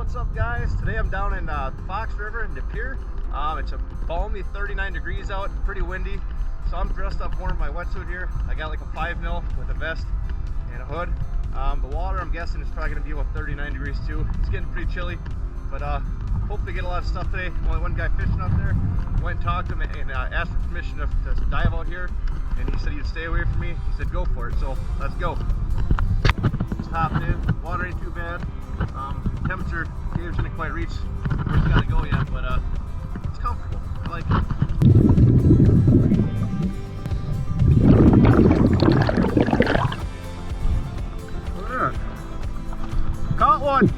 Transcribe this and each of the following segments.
What's up, guys? Today I'm down in the Fox River in DePere. It's a balmy 39 degrees out, pretty windy, so I'm dressed up warm in my wetsuit here. I got like a 5mm with a vest and a hood. The water, I'm guessing, is probably going to be about 39 degrees too. It's getting pretty chilly, but hopefully get a lot of stuff today. Only one guy fishing up there. Went and talked to him and asked for permission to dive out here, and he said he'd stay away from me. He said go for it, so let's go. Just hopped in. Water ain't too bad. Temperature gauge didn't quite reach where it's got to go yet, but it's comfortable. I like it. Caught one!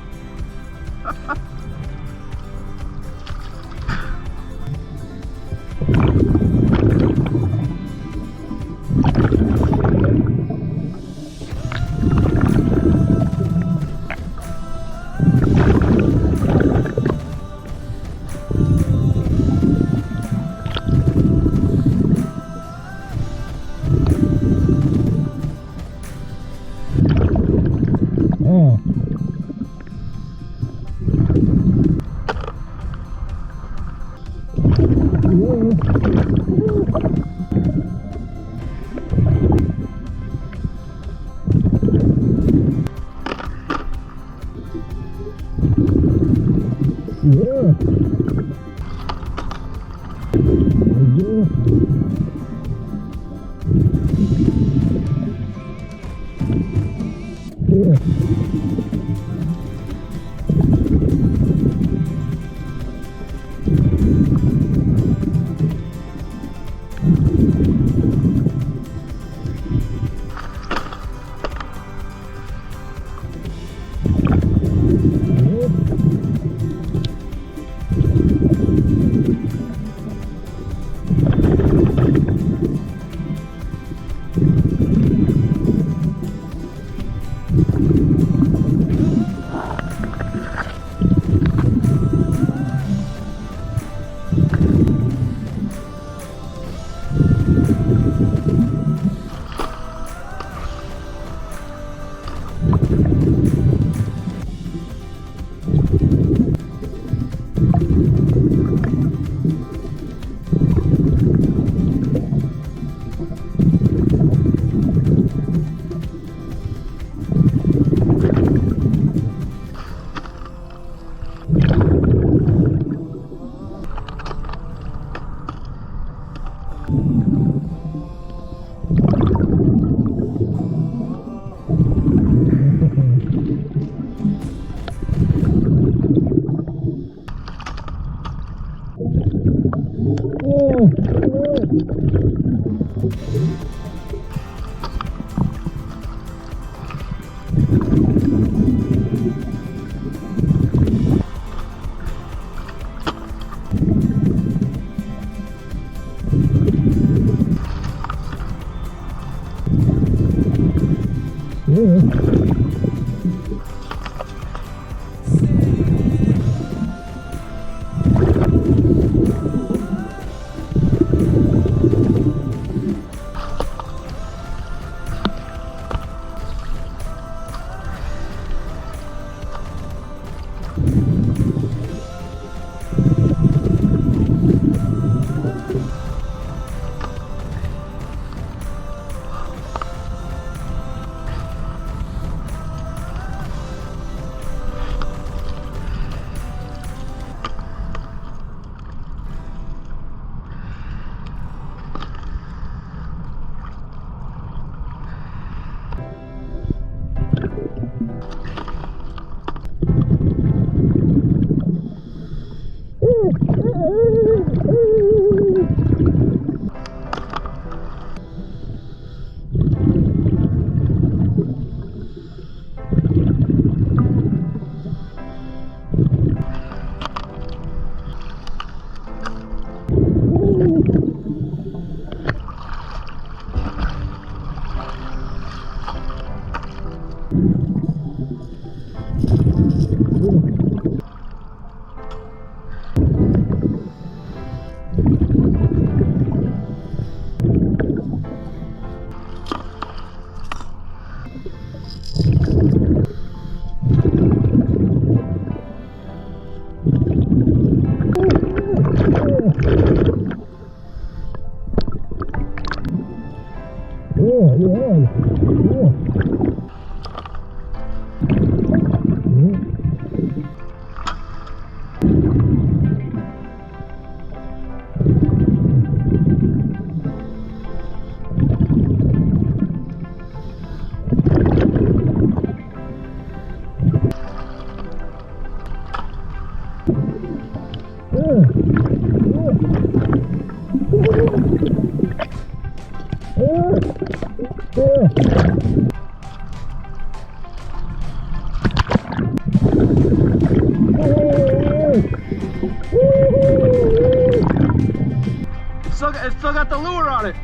It's still got the lure on it.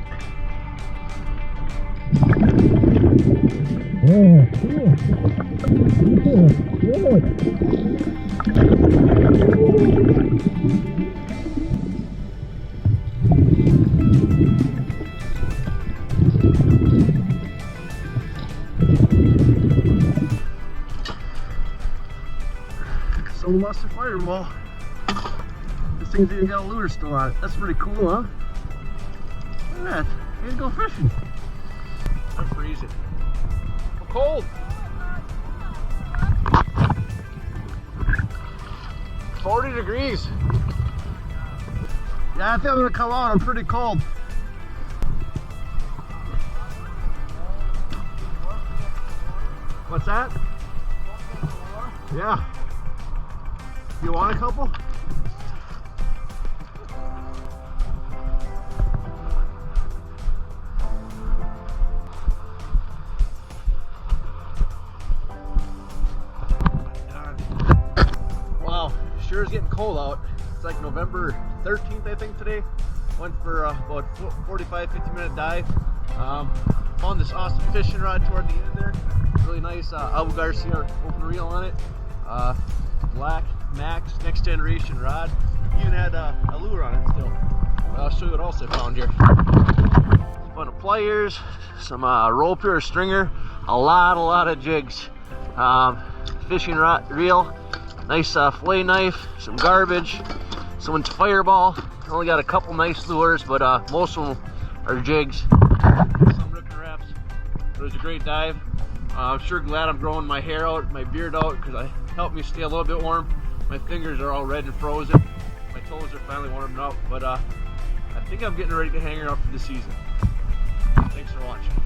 Someone lost their fireball. This thing's even got a lure still on it. That's pretty cool, huh? Look at that. You can go fishing. I'm freezing. I'm cold. 40 degrees. Yeah, I think I'm gonna come out. I'm pretty cold. What's that? Yeah. You want a couple? Wow, sure is getting cold out. It's like November 13th, I think, today. Went for about 45-50 minute dive. Found this awesome fishing rod toward the end there. Really nice Abu Garcia open reel on it. Black Max next generation rod. Even had a lure on it still. I'll show you what else I found here. A bunch of pliers, some rope here, stringer, a lot of jigs. Fishing rod reel, nice fillet knife, some garbage, someone's fireball. Only got a couple nice lures, but most of them are jigs. Some rip and wraps. It was a great dive. I'm sure glad I'm growing my hair out, my beard out, because it helped me stay a little bit warm. My fingers are all red and frozen. My toes are finally warming up, but I think I'm getting ready to hang her up for the season. Thanks for watching.